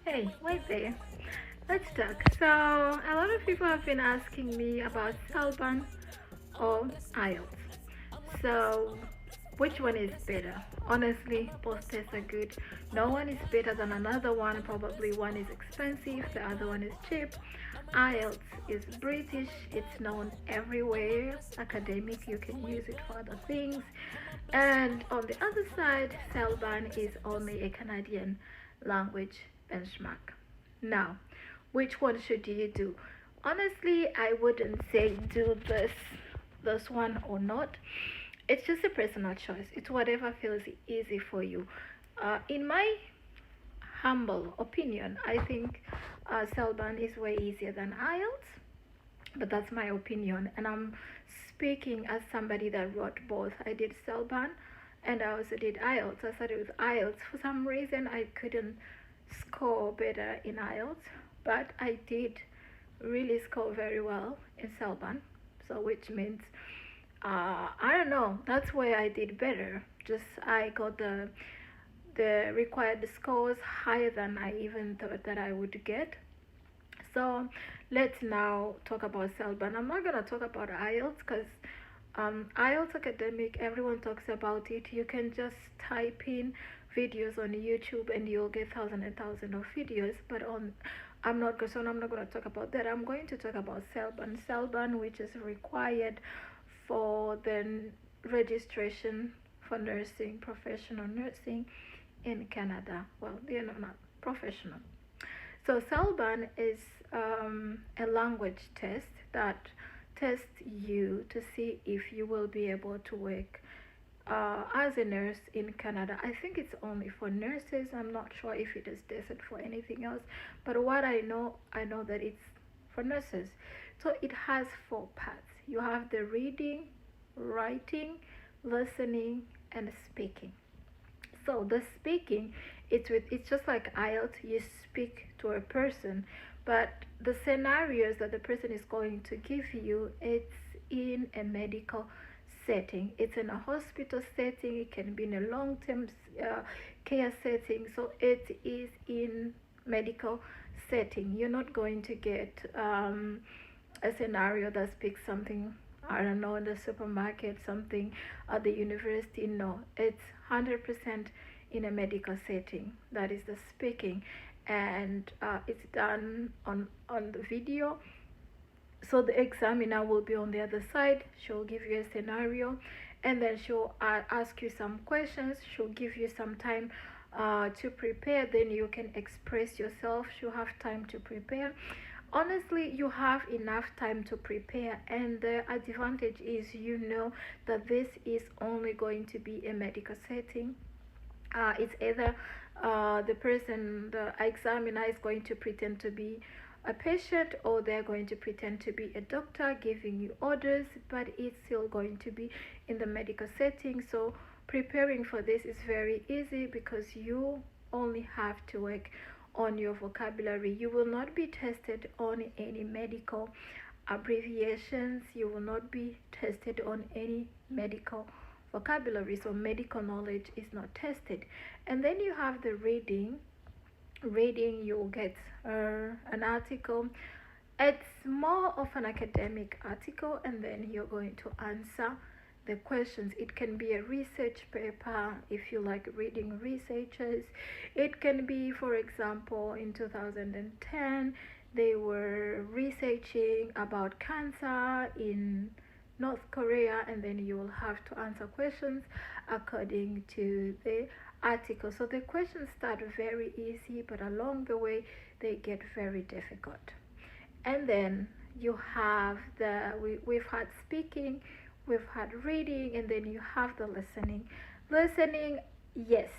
Hey, wait there. Let's talk. So, a lot of people have been asking me about Celban or IELTS. So, which one is better? Honestly, both tests are good. No one is better than another one. Probably one is expensive, the other one is cheap. IELTS is British, it's known everywhere. Academic, you can use it for other things. And on the other side, Celban is only a Canadian language benchmark. Now, which one should you do? Honestly, I wouldn't say do this one or not. It's just a personal choice. It's whatever feels easy for you. In my humble opinion, I think Celban is way easier than IELTS, but that's my opinion, and I'm speaking as somebody that wrote both. I did Celban and I also did IELTS. I started with IELTS. For some reason, I couldn't score better in IELTS, but I did really score very well in Celban. So, which means I don't know. That's where I did better. Just I got the required scores higher than I even thought that I would get. So let's now talk about Celban. I'm not gonna talk about IELTS because IELTS academic, everyone talks about it. You can just type in videos on YouTube and you'll get thousands and thousands of videos. But on, I'm not gonna talk about that. I'm going to talk about Celban. Celban, which is required for the registration for nursing, professional nursing in Canada. Well, they're not professional. So Celban is a language test that tests you to see if you will be able to work as a nurse in Canada. I think it's only for nurses. I'm not sure if it is tested for anything else. But what I know that it's for nurses. So it has four parts. You have the reading, writing, listening, and speaking. So the speaking, it's just like IELTS. You speak to a person, but the scenarios that the person is going to give you, it's in a medical setting. It's in a hospital setting. It can be in a long-term care setting. So it is in medical setting. You're not going to get a scenario that speaks something, I don't know, in the supermarket, something at the university. No, it's 100% in a medical setting. That is the speaking, and it's done on the video. So the examiner will be on the other side. She'll give you a scenario, and then she'll ask you some questions. She'll give you some time to prepare. Then you can express yourself. She'll have time to prepare. Honestly, you have enough time to prepare, and the advantage is you know that this is only going to be a medical setting. It's either the examiner is going to pretend to be a patient, or they're going to pretend to be a doctor giving you orders, but it's still going to be in the medical setting. So preparing for this is very easy because you only have to work on your vocabulary. You will not be tested on any medical abbreviations. You will not be tested on any medical vocabulary. So medical knowledge is not tested. And then you have the reading. Reading, you'll get an article. It's more of an academic article, and then you're going to answer the questions. It can be a research paper if you like reading researchers. It can be, for example, in 2010 they were researching about cancer in North Korea, and then you will have to answer questions according to the article. So the questions start very easy, but along the way they get very difficult. And then you have we've had speaking, we've had reading, and then you have the listening. Listening, yes,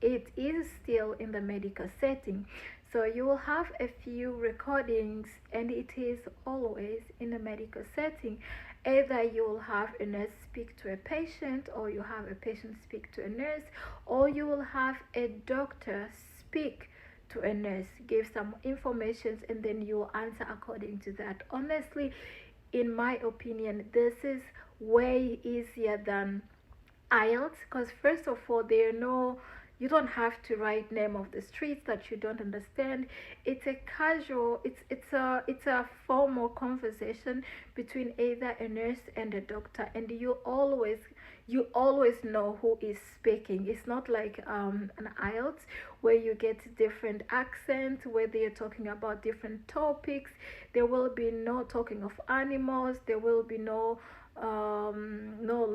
it is still in the medical setting. So you will have a few recordings, and it is always in a medical setting. Either you will have a nurse speak to a patient, or you have a patient speak to a nurse, or you will have a doctor speak to a nurse, give some information, and then you answer according to that. Honestly, in my opinion, this is way easier than IELTS, because first of all, there are no You don't have to write name of the streets that you don't understand. It's a casual, it's a formal conversation between either a nurse and a doctor, and you always know who is speaking. It's not like an IELTS where you get different accents, where they are talking about different topics. There will be no talking of animals. There will be no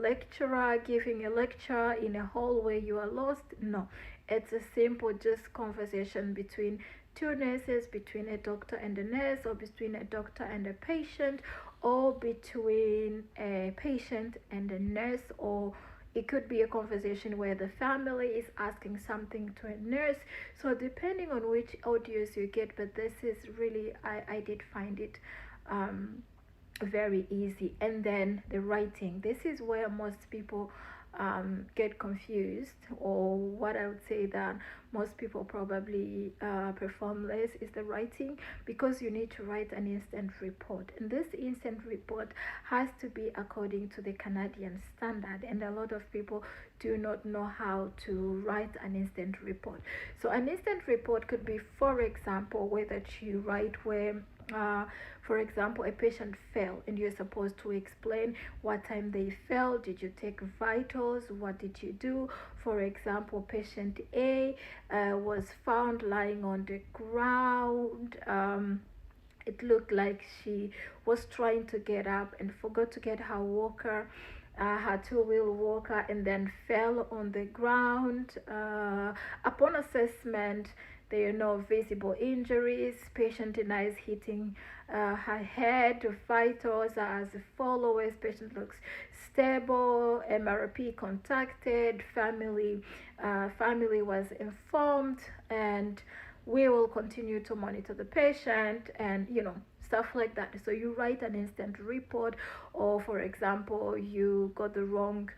lecturer giving a lecture in a hall where you are lost. No, it's a simple just conversation between two nurses, between a doctor and a nurse, or between a doctor and a patient, or between a patient and a nurse, or it could be a conversation where the family is asking something to a nurse. So depending on which audios you get, but this is really, I did find it very easy. And then the writing, this is where most people get confused, or what I would say that most people probably perform less is the writing, because you need to write an instant report, and this instant report has to be according to the Canadian standard, and a lot of people do not know how to write an instant report. So an instant report could be, for example, where that you write where for example, a patient fell and you're supposed to explain what time they fell. Did you take vitals? What did you do? For example, patient A was found lying on the ground. It looked like she was trying to get up and forgot to get her walker, her two-wheel walker, and then fell on the ground. Upon assessment, there are no visible injuries. Patient denies hitting her head. Vitals are as follows. Patient looks stable. MRP contacted. Family was informed, and we will continue to monitor the patient, and stuff like that. So you write an instant report, or for example, you got the wrong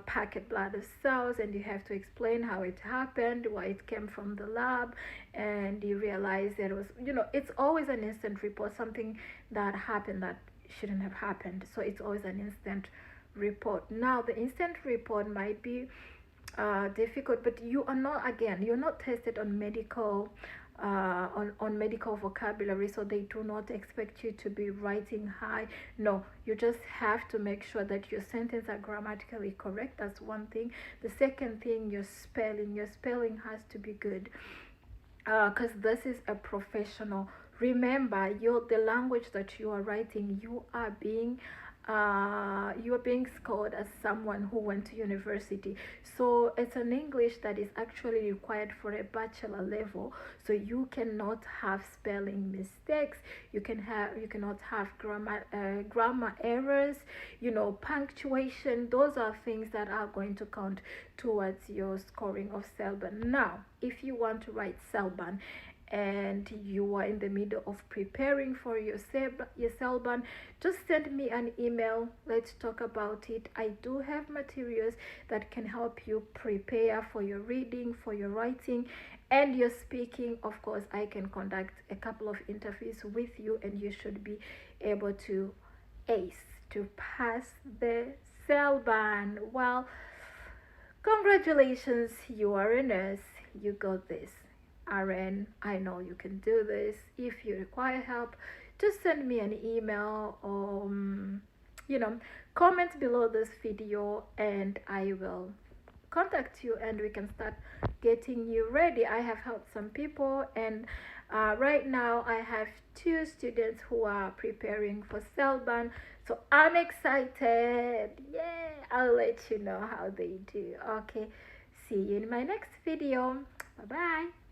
packet bladder cells, and you have to explain how it happened, why it came from the lab, and you realize that it was, it's always an instant report, something that happened that shouldn't have happened. So it's always an instant report. Now the instant report might be difficult, but you're not tested on medical on medical vocabulary, so they do not expect you to be writing high. No, you just have to make sure that your sentences are grammatically correct. That's one thing. The second thing, your spelling has to be good, because this is a professional. Remember, the language that you are writing, you are being scored as someone who went to university. So it's an English that is actually required for a bachelor level. So you cannot have spelling mistakes. You cannot have grammar errors. Punctuation. Those are things that are going to count towards your scoring of Celban. Now, if you want to write Celban, and you are in the middle of preparing for your Celban, just send me an email. Let's talk about it. I do have materials that can help you prepare for your reading, for your writing, and your speaking. Of course, I can conduct a couple of interviews with you, and you should be able to pass the Celban. Well, congratulations, you are a nurse. You got this. RN, I know you can do this. If you require help, just send me an email, or comment below this video, and I will contact you, and we can start getting you ready. I have helped some people, and right now I have 2 students who are preparing for Celban, so I'm excited. Yeah, I'll let you know how they do. Okay, see you in my next video. Bye bye.